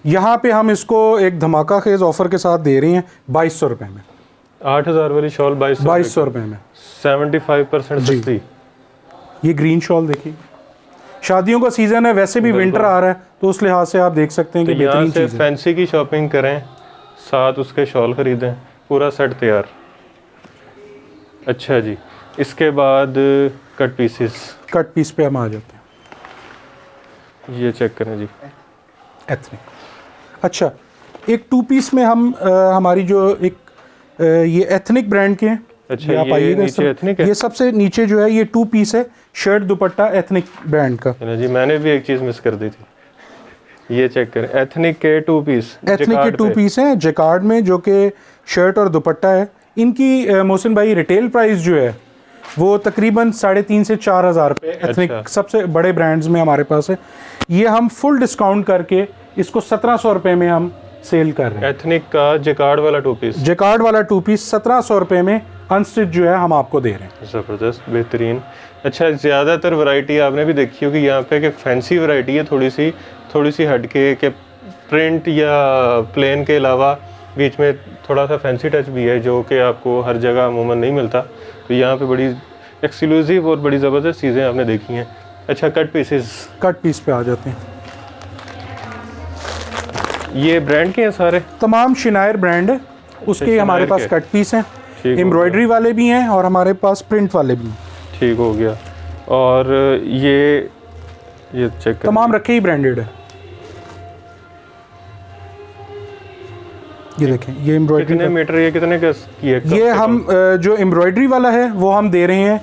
Speaker 1: यहाँ पे हम इसको एक धमाका खेज ऑफर के साथ दे रहे हैं 2200 रुपये में।
Speaker 2: 8000 वाली शॉल
Speaker 1: 2200 रुपये में
Speaker 2: 75% सस्ती।
Speaker 1: ये ग्रीन शॉल देखिए, शादियों का सीजन है, वैसे भी विंटर आ रहा है, तो उस लिहाज से आप देख सकते हैं कि बेहतरीन चीज़ है।
Speaker 2: फैंसी की शॉपिंग करें, साथ उसके शॉल खरीदें, पूरा सेट तैयार। अच्छा जी, इसके बाद कट पीसेस,
Speaker 1: कट पीस पे हम आ जाते हैं।
Speaker 2: ये चेक करें जी,
Speaker 1: एथनिक। अच्छा, एक 2 पीस में हम हमारी जो एक ये एथनिक ब्रांड के हैं।
Speaker 2: अच्छा,
Speaker 1: ये आप आइएगा,
Speaker 2: नीचे एथनिक है?
Speaker 1: ये सबसे नीचे जो है ये 2 पीस है, शर्ट दुपट्टा एथनिक ब्रांड का।
Speaker 2: जी, मैंने भी एक चीज़ मिस कर दी थी, ये चेक करें, एथनिक के 2 पीस,
Speaker 1: एथनिक के 2 पीस हैं जैकार्ड में, जो कि शर्ट और दुपट्टा है। इनकी मोहसिन भाई रिटेल प्राइस जो है वो तकरीबन 3500 से 4000 रुपये एथनिक सबसे बड़े ब्रांड्स में हमारे पास है। ये हम फुल डिस्काउंट करके इसको 1700 रुपये में हम सेल कर रहे हैं।
Speaker 2: एथनिक का जैकार्ड वाला 2 पीस,
Speaker 1: जैकार्ड वाला 2 पीस 1700 रुपये में अनस्टिच जो है हम आपको दे रहे हैं।
Speaker 2: ज़बरदस्त, बेहतरीन। अच्छा, ज़्यादातर वैरायटी आपने भी देखी होगी यहाँ पे कि फैंसी वैरायटी है, थोड़ी सी हटके के प्रिंट या प्लेन के अलावा बीच में थोड़ा सा फैंसी टच भी है, जो कि आपको हर जगह अमूमन नहीं मिलता। तो यहाँ पे बड़ी एक्सक्लूसिव और बड़ी ज़बरदस्त चीज़ें आपने देखी हैं। अच्छा, कट पीस पे
Speaker 1: आ जाते हैं।
Speaker 2: ये ब्रांड के हैं सारे?
Speaker 1: तमाम शिनायर ब्रांड है, उसके हमारे पास कट पीस हैं, एम्ब्रॉयडरी वाले भी हैं और हमारे पास प्रिंट वाले भी हैं।
Speaker 2: ठीक हो गया। और ये चेक
Speaker 1: तमाम रखे ही ब्रांडेड है। ये देखें, ये एम्ब्रॉयडरी
Speaker 2: कितने मीटर, ये कितने गज की है?
Speaker 1: ये हम जो एम्ब्रॉयडरी वाला है वो हम दे रहे हैं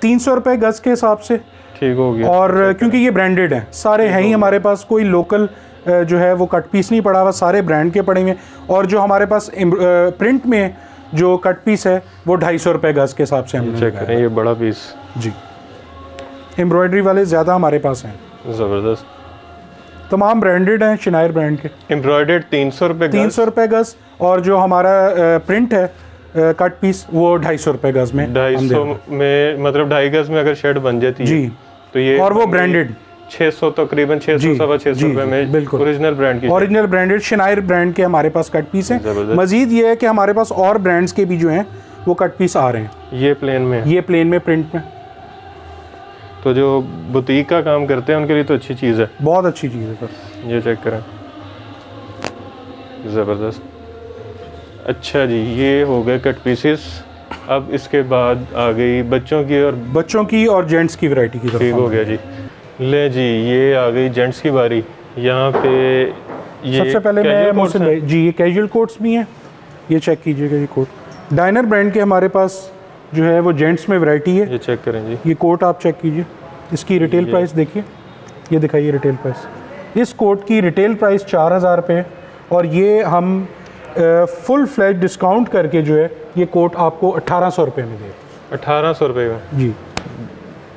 Speaker 1: 300 रुपये गज के हिसाब से।
Speaker 2: ठीक हो गया।
Speaker 1: और क्योंकि ये ब्रांडेड है, सारे हैं ही हमारे पास, कोई लोकल जो है वो कट पीस नहीं पड़ा हुआ, सारे ब्रांड के पड़े हुए। और जो हमारे पास प्रिंट में जो कट पीस है वो 250 रुपये गज के हिसाब से हमने
Speaker 2: चेक करें, ये बड़ा पीस
Speaker 1: जी। एम्ब्रॉयडरी वाले ज़्यादा हमारे पास हैं,
Speaker 2: ज़बरदस्त,
Speaker 1: तमाम ब्रांडेड हैं, शिनायर ब्रांड के।
Speaker 2: एम्ब्रॉयडर्ड 300 रुपये,
Speaker 1: 300 रुपये गज। और जो हमारा प्रिंट है कट पीस वो 250 रुपये गज में।
Speaker 2: 250 में, मतलब 2.5 गज में अगर शर्ट बन जाती है
Speaker 1: जी।
Speaker 2: तो ये
Speaker 1: और वो ब्रांडेड
Speaker 2: 600 तकरीबन 600 सवा 600 रुपए में
Speaker 1: बिल्कुल
Speaker 2: ओरिजिनल ब्रांड की
Speaker 1: ओरिजिनल ब्रांडेड शिनायर ब्रांड के हमारे पास कट पीस हैं। मजीद ये है कि हमारे पास और ब्रांड्स के भी जो हैं वो कट पीस आ रहे हैं।
Speaker 2: ये प्लेन में,
Speaker 1: ये प्लेन में प्रिंट में,
Speaker 2: तो जो बुटीक का काम करते हैं उनके लिए तो अच्छी चीज़ है,
Speaker 1: बहुत अच्छी चीज़ है सर।
Speaker 2: ये चेक करें, ज़बरदस्त। अच्छा जी, ये हो गए कट पीसेस। अब इसके बाद आ गई बच्चों की और जेंट्स की वैरायटी की तरफ। ठीक हो गया जी। ले जी, ये आ गई जेंट्स की बारी। यहाँ पे ये
Speaker 1: सबसे पहले मैं मोहसिन भाई जी, ये कैजुअल कोट्स भी हैं, ये चेक कीजिएगा। ये कोट डायनर ब्रांड के हमारे पास जो है वो जेंट्स में वैरायटी है।
Speaker 2: ये चेक करें जी,
Speaker 1: ये कोट आप चेक कीजिए, इसकी रिटेल प्राइस देखिए, ये दिखाइए रिटेल प्राइस। इस कोट की रिटेल प्राइस 4000 रुपये है और ये हम फुल फ्लैश डिस्काउंट करके जो है ये कोट आपको 1800 रुपये में दे।
Speaker 2: 1800 रुपये में
Speaker 1: जी,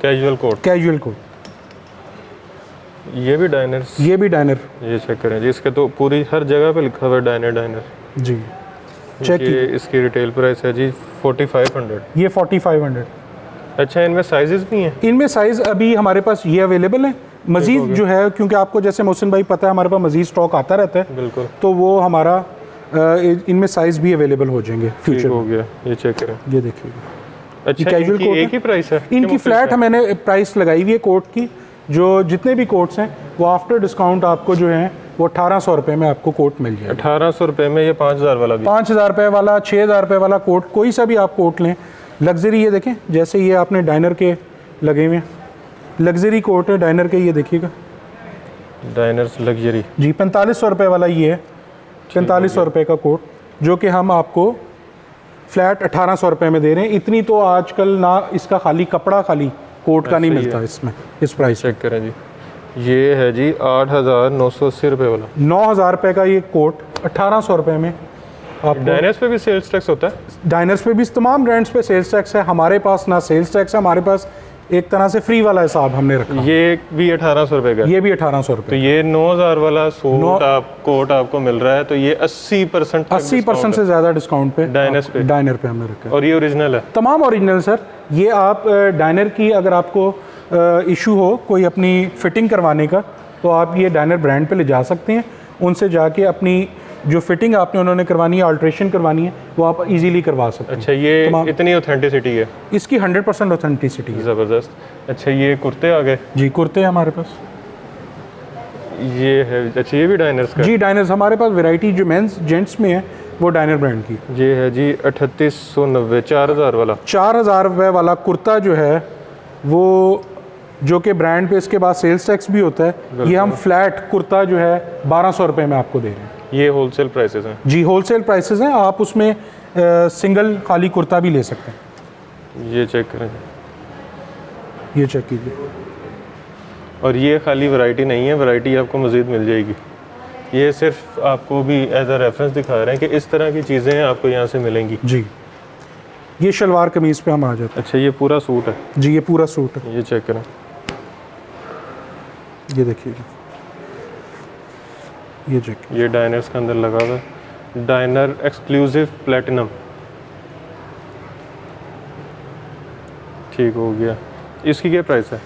Speaker 2: कैजुअल कोट।
Speaker 1: Casual coat.
Speaker 2: ये भी डायनर्स,
Speaker 1: ये भी डायनर,
Speaker 2: ये चेक करें जी, इसके तो पूरी हर जगह पे लिखा हुआ है डायनर।
Speaker 1: जी चेक
Speaker 2: ये इसकी रिटेल प्राइस है जी 4500।
Speaker 1: ये 4500।
Speaker 2: अच्छा, इनमें साइजेस भी हैं? इनमें
Speaker 1: साइज़ अभी हमारे पास ये अवेलेबल है। मज़ीद जो है, क्योंकि आपको जैसे मोहसिन भाई पता है हमारे पास मज़ीद स्टॉक आता रहता है,
Speaker 2: बिल्कुल,
Speaker 1: तो वो हमारा इनमें साइज़ भी अवेलेबल हो जाएंगे फ्यूचर
Speaker 2: हो गया। ये चेक करें,
Speaker 1: ये देखिए।
Speaker 2: अच्छा,
Speaker 1: कैजुअल कोट
Speaker 2: एक ही प्राइस है?
Speaker 1: इनकी फ्लैट मैंने प्राइस लगाई हुई है कोट की। जो जितने भी कोट्स हैं वो आफ्टर डिस्काउंट आपको जो है वो 1800 रुपये में आपको कोट मिल जाएगा।
Speaker 2: 1800 रुपये में। ये 5000 वाला भी?
Speaker 1: 5000 रुपये वाला, 6000 रुपये वाला कोट, कोई सा भी आप कोट लें। लग्जरी, ये देखें, जैसे ये आपने डायनर के लगे हुए हैं, लग्जरी कोट है डायनर के, ये देखिएगा,
Speaker 2: डायनर्स लग्जरी
Speaker 1: जी। 4500 रुपये वाला ये है, 4500 रुपये का कोट, जो कि हम आपको फ्लैट 1800 रुपये में दे रहे हैं। इतनी तो आजकल ना इसका खाली कपड़ा, खाली कोट का नहीं मिलता इसमें, इस प्राइस।
Speaker 2: चेक करें जी, ये है जी 8980 रुपये वाला।
Speaker 1: 9000 रुपये का ये कोट 1800 रुपये में आप।
Speaker 2: डायनर्स पे भी सेल्स टैक्स होता है?
Speaker 1: डायनर्स पे भी, तमाम ब्रांड्स पे सेल्स टैक्स है। हमारे पास ना सेल्स टैक्स है, हमारे पास एक तरह से फ्री वाला हिसाब हमने रखा।
Speaker 2: ये भी 1800 रुपये का?
Speaker 1: ये भी 1800
Speaker 2: तो
Speaker 1: रुपये।
Speaker 2: ये 9000 वाला कोट आपको मिल रहा है, तो ये 80%
Speaker 1: से ज़्यादा डिस्काउंट पे
Speaker 2: डायनर पे
Speaker 1: हमने रखा है।
Speaker 2: और ये ओरिजिनल है?
Speaker 1: तमाम ओरिजिनल सर। ये आप डायनर की अगर आपको इशू हो कोई अपनी फिटिंग करवाने का, तो आप ये डायनर ब्रांड पे ले जा सकते हैं। उनसे जाके अपनी जो फिटिंग आपने उन्होंने करवानी है, अल्ट्रेशन करवानी है, वो आप इजीली करवा सकते हैं।
Speaker 2: अच्छा, ये इतनी ऑथेंटिसिटी है
Speaker 1: इसकी? 100% ऑथेंटिसिटी है।
Speaker 2: ज़बरदस्त। अच्छा, ये कुर्ते आ गए
Speaker 1: जी, कुर्ते हैं हमारे पास।
Speaker 2: ये है, अच्छा, ये भी डायनर्स का?
Speaker 1: जी, डायनर्स हमारे पास वैरायटी जो मेंस जेंट्स में है वो डायनर ब्रांड की।
Speaker 2: ये है जी 3890, 4000 वाला।
Speaker 1: 4000 रुपये वाला कुर्ता जो है वो, जो कि ब्रांड पे इसके बाद सेल्स टैक्स भी होता है, ये हम फ्लैट कुर्ता जो है 1200 रुपये में आपको दे रहे हैं।
Speaker 2: ये होलसेल प्राइसेस हैं? जी,
Speaker 1: होलसेल प्राइसेस हैं। आप उसमें सिंगल खाली कुर्ता भी ले सकते हैं।
Speaker 2: ये चेक करें,
Speaker 1: ये चेक कीजिए।
Speaker 2: और ये खाली वैरायटी नहीं है, वैरायटी आपको मज़ीद मिल जाएगी। ये सिर्फ आपको भी एज अ रेफरेंस दिखा रहे हैं कि इस तरह की चीज़ें आपको यहाँ से मिलेंगी। जी,
Speaker 1: ये शलवार कमीज़ पे हम आ जाते हैं।
Speaker 2: अच्छा, ये पूरा सूट है?
Speaker 1: जी, ये पूरा सूट है।
Speaker 2: ये चेक करें,
Speaker 1: ये देखिए, ये चेक।
Speaker 2: ये डायनर्स के अंदर लगा हुआ है, डायनर एक्सक्लूसिव प्लेटिनम। ठीक हो गया। इसकी क्या प्राइस है?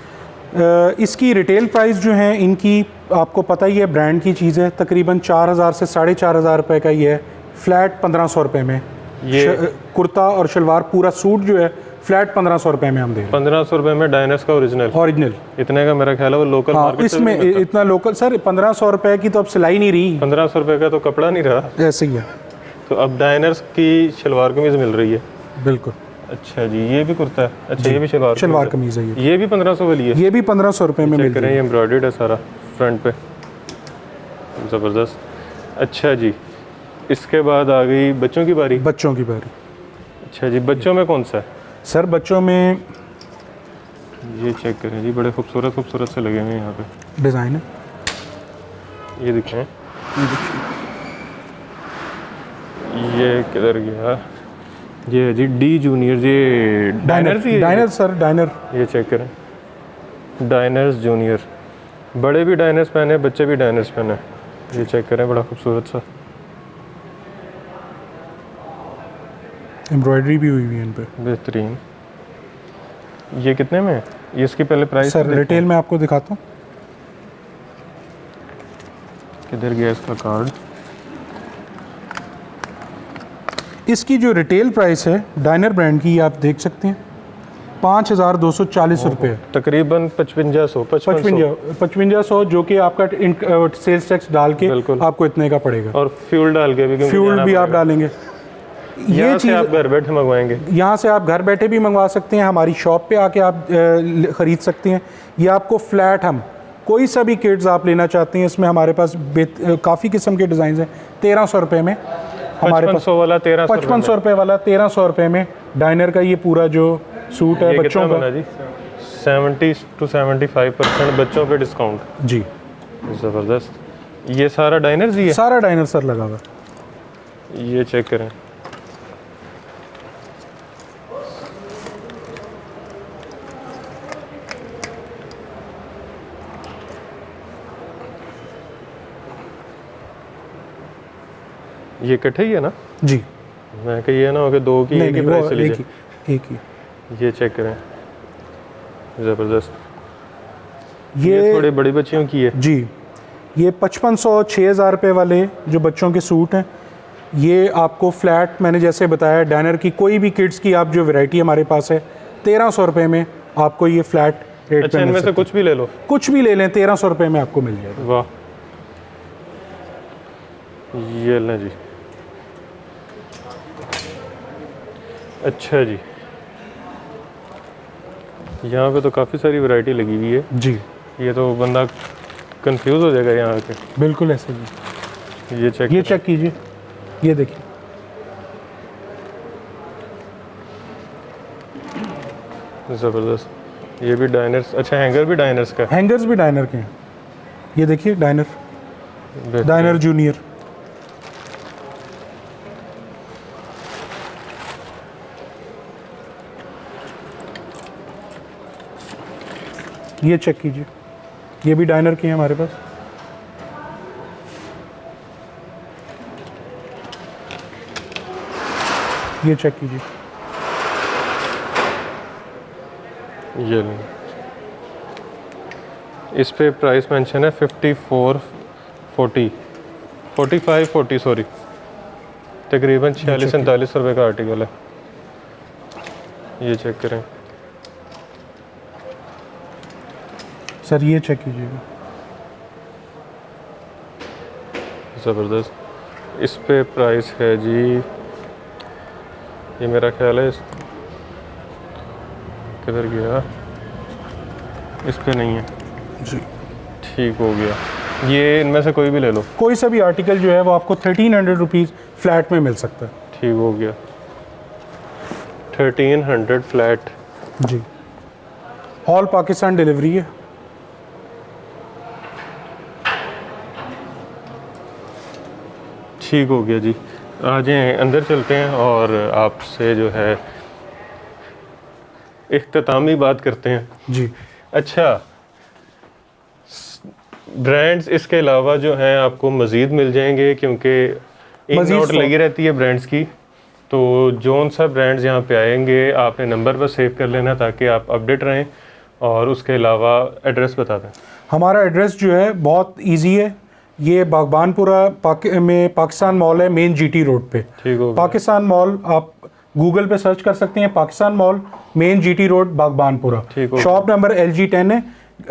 Speaker 1: इसकी रिटेल प्राइस जो है इनकी, आपको पता ही है ब्रांड की चीज़ है, तकरीबन 4000 से 4500 रुपये का ये है। फ्लैट 1500 रुपये में ये कुर्ता और शलवार पूरा सूट जो है फ्लैट 1500 रुपये में हम दे रहे हैं।
Speaker 2: 1500 रुपये में डायनर्स का ओरिजिनल इतने का मेरा ख्याल है वो लोकल मार्केट
Speaker 1: इसमें इतना लोकल सर 1500 रुपये की तो अब सिलाई नहीं रही।
Speaker 2: 1500 रुपये का तो कपड़ा नहीं रहा,
Speaker 1: ऐसे ही है।
Speaker 2: तो अब डायनर्स की शलवार कमीज मिल रही है?
Speaker 1: बिल्कुल।
Speaker 2: अच्छा जी, ये भी कुर्ता है? अच्छा, ये भी
Speaker 1: शलवार कमीज है।
Speaker 2: ये भी 1500 वाली है?
Speaker 1: ये भी 1500 रुपये में मिल रही है।
Speaker 2: एम्ब्रॉयडर्ड है सारा फ्रंट पे, ज़बरदस्त। अच्छा जी, इसके बाद आ गई बच्चों की बारी। अच्छा जी, बच्चों में कौन सा है
Speaker 1: सर? बच्चों में
Speaker 2: ये चेक करें जी, बड़े खूबसूरत से लगे हुए हैं यहाँ पे
Speaker 1: डिज़ाइन है।
Speaker 2: ये दिखें, ये किधर गया? ये है जी डी जूनियर, ये डायनर
Speaker 1: सर, डायनर।
Speaker 2: ये चेक करें, डायनर्स जूनियर। बड़े भी डायनर्स पहने, बच्चे भी डायनर्स पहने। ये चेक करें, बड़ा खूबसूरत सा
Speaker 1: एम्ब्रॉयडरी भी हुई है इन पे,
Speaker 2: बेहतरीन। ये कितने में है? ये इसकी पहले प्राइस
Speaker 1: सर रिटेल में आपको दिखाता हूँ।
Speaker 2: किधर गया इसका कार्ड?
Speaker 1: इसकी जो रिटेल प्राइस है डाइनर ब्रांड की, ये आप देख सकते हैं 5,240 रुपये,
Speaker 2: तकरीबन 5500
Speaker 1: जो कि आपका सेल्स टैक्स डाल के
Speaker 2: बिल्कुल।
Speaker 1: आपको इतने का पड़ेगा।
Speaker 2: और फ्यूल डाल के भी, क्योंकि
Speaker 1: फ्यूल
Speaker 2: जाना
Speaker 1: भी आप
Speaker 2: पड़ेगा।
Speaker 1: डालेंगे।
Speaker 2: यहाँ
Speaker 1: ये
Speaker 2: से आप घर बैठे मंगवाएंगे?
Speaker 1: यहाँ से आप घर बैठे भी मंगवा सकते हैं, हमारी शॉप पे आके आप ख़रीद सकते हैं। ये आपको फ्लैट, हम कोई सा भी किट्स आप लेना चाहते हैं, इसमें हमारे पास काफ़ी किस्म के डिज़ाइन हैं। 1300 रुपये में हमारे पास
Speaker 2: 5500 वाला
Speaker 1: 5500 रुपये वाला 1300 रुपये में डाइनर का ये पूरा जो सूट है
Speaker 2: ये
Speaker 1: बच्चों
Speaker 2: कितना
Speaker 1: का
Speaker 2: बना जी? 70 to 75% बच्चों पे डिस्काउंट।
Speaker 1: जी।
Speaker 2: ज़बरदस्त। ये सारा डाइनर जी है?
Speaker 1: सारा डाइनर सर लगा हुआ है।
Speaker 2: ये चेक करें। ये इकट्ठे ही है ना?
Speaker 1: जी।
Speaker 2: मैं कही है ना हो कि दो की एक ही प्राइस चली जाए।
Speaker 1: एक ही।
Speaker 2: ये चेक करें, ज़बरदस्त।
Speaker 1: ये
Speaker 2: थोड़ी बड़ी बच्चियों की है
Speaker 1: जी। ये 5500 6000 रुपये वाले जो बच्चों के सूट हैं, ये आपको फ्लैट, मैंने जैसे बताया डाइनर की कोई भी किड्स की आप जो वैरायटी हमारे पास है 1300 रुपये में आपको ये फ्लैट रेट
Speaker 2: अच्छा,
Speaker 1: पे मिल
Speaker 2: इनमें से
Speaker 1: सकता है।
Speaker 2: कुछ भी ले लो?
Speaker 1: कुछ भी ले लें 1300 रुपये में आपको मिल जाएगा।
Speaker 2: वाह, ये लें जी। अच्छा जी, यहाँ पे तो काफ़ी सारी वैरायटी लगी हुई है
Speaker 1: जी।
Speaker 2: ये तो बंदा कंफ्यूज हो जाएगा यहाँ आके।
Speaker 1: बिल्कुल ऐसे जी।
Speaker 2: ये चेक
Speaker 1: ये चेक कीजिए, ये देखिए।
Speaker 2: ज़बरदस्त। ये भी डाइनर्स, अच्छा हैंगर भी डाइनर्स का है?
Speaker 1: हैंगर्स भी डाइनर के हैं। ये देखिए डाइनर,
Speaker 2: बेहतरीन।
Speaker 1: Dinar junior. ये चेक कीजिए, ये भी डाइनर के हैं हमारे पास। ये चेक कीजिए,
Speaker 2: ये लें। इस पे प्राइस मेंशन है 45-40 सॉरी, तकरीबन 46-47 रुपये का आर्टिकल है। ये चेक करें
Speaker 1: सर ये चेक कीजिएगा।
Speaker 2: ज़बरदस्त। इस पे प्राइस है जी, ये मेरा ख्याल है किधर गया, इस पे नहीं है
Speaker 1: जी।
Speaker 2: ठीक हो गया। ये इनमें से कोई भी ले लो?
Speaker 1: कोई सा भी आर्टिकल जो है वो आपको 1300 रुपीज़ फ्लैट में मिल सकता है।
Speaker 2: ठीक हो गया, 1300 फ्लैट
Speaker 1: जी। ऑल पाकिस्तान डिलीवरी है।
Speaker 2: ठीक हो गया जी। आ जाएं, अंदर चलते हैं और आपसे जो है इख्तितामी बात करते हैं
Speaker 1: जी।
Speaker 2: अच्छा, ब्रांड्स इसके अलावा जो हैं आपको मज़ीद मिल जाएंगे, क्योंकि इन
Speaker 1: मज़ीद
Speaker 2: नोट लगी रहती है ब्रांड्स की, तो जोन सा ब्रांड्स यहाँ पे आएंगे आपने नंबर पर सेव कर लेना ताकि आप अपडेट रहें। और उसके अलावा एड्रेस बता दें।
Speaker 1: हमारा एड्रेस जो है बहुत इजी है, ये बागबानपुरा में पाकिस्तान मॉल है, मेन जीटी रोड पे।
Speaker 2: ठीक हो गया।
Speaker 1: पाकिस्तान मॉल आप गूगल पे सर्च कर सकते हैं, Pakistan mall main GT road Baghbanpura.
Speaker 2: ठीक हो
Speaker 1: शॉप नंबर LG10 है।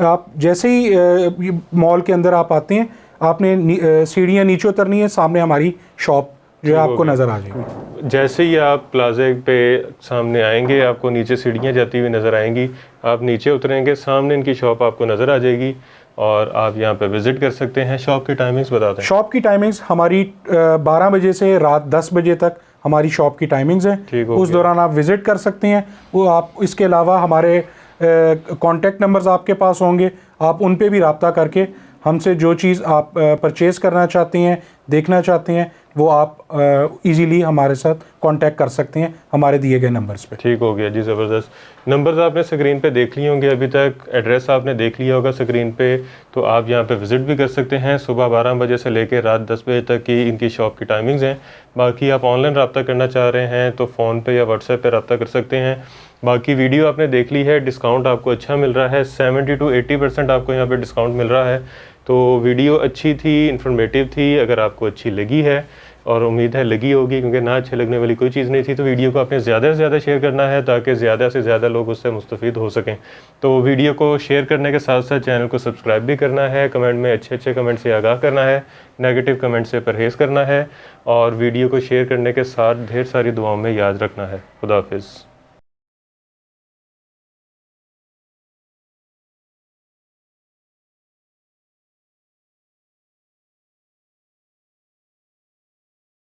Speaker 1: आप जैसे ही मॉल के अंदर आप आते हैं, आपने सीढ़ियाँ नीचे उतरनी है, सामने हमारी शॉप जो है आपको नज़र आ जाएगी।
Speaker 2: जैसे ही आप प्लाजे पे सामने आएंगे आपको नीचे सीढ़ियाँ जाती हुई नज़र आएंगी, आप नीचे उतरेंगे, सामने इनकी शॉप आपको नज़र आ जाएगी और आप यहाँ पे विज़िट कर सकते हैं। शॉप की टाइमिंग्स बता दें।
Speaker 1: शॉप की टाइमिंग्स हमारी 12 बजे से रात 10 बजे तक हमारी शॉप की टाइमिंग्स हैं।
Speaker 2: ठीक हो
Speaker 1: उस
Speaker 2: गया।
Speaker 1: दौरान आप विज़िट कर सकते हैं। वो आप इसके अलावा हमारे कॉन्टैक्ट नंबर्स आपके पास होंगे, आप उन पे भी रब्ता करके हमसे जो चीज़ आप परचेज़ करना चाहते हैं देखना चाहते हैं वो आप इजीली हमारे साथ कांटेक्ट कर सकते हैं हमारे दिए गए नंबर्स पे।
Speaker 2: ठीक हो गया जी, ज़बरदस्त। नंबर्स आपने स्क्रीन पे देख लिए होंगे अभी तक, एड्रेस आपने देख लिया होगा स्क्रीन पे, तो आप यहाँ पे विज़िट भी कर सकते हैं। सुबह 12 बजे से लेकर रात 10 बजे तक की इनकी शॉप की टाइमिंग्स हैं। बाकी आप ऑनलाइन रब्ता करना चाह रहे हैं तो फ़ोन पे या व्हाट्सएप पे रब्ता कर सकते हैं। बाकी वीडियो आपने देख ली है, डिस्काउंट आपको अच्छा मिल रहा है, 70 to 80% आपको यहाँ पे डिस्काउंट मिल रहा है। तो वीडियो अच्छी थी, इन्फॉर्मेटिव थी। अगर आपको अच्छी लगी है, और उम्मीद है लगी होगी क्योंकि ना अच्छे लगने वाली कोई चीज़ नहीं थी, तो वीडियो को आपने ज़्यादा से ज़्यादा शेयर करना है ताकि ज़्यादा से ज़्यादा लोग उससे मुस्तफ़ीद हो सकें। तो वीडियो को शेयर करने के साथ साथ चैनल को सब्सक्राइब भी करना है, कमेंट में अच्छे अच्छे कमेंट से आगाह करना है, नेगेटिव कमेंट से परहेज़ करना है, और वीडियो को शेयर करने के साथ ढेर सारी दुआओं में याद रखना है। खुदा हाफिज़।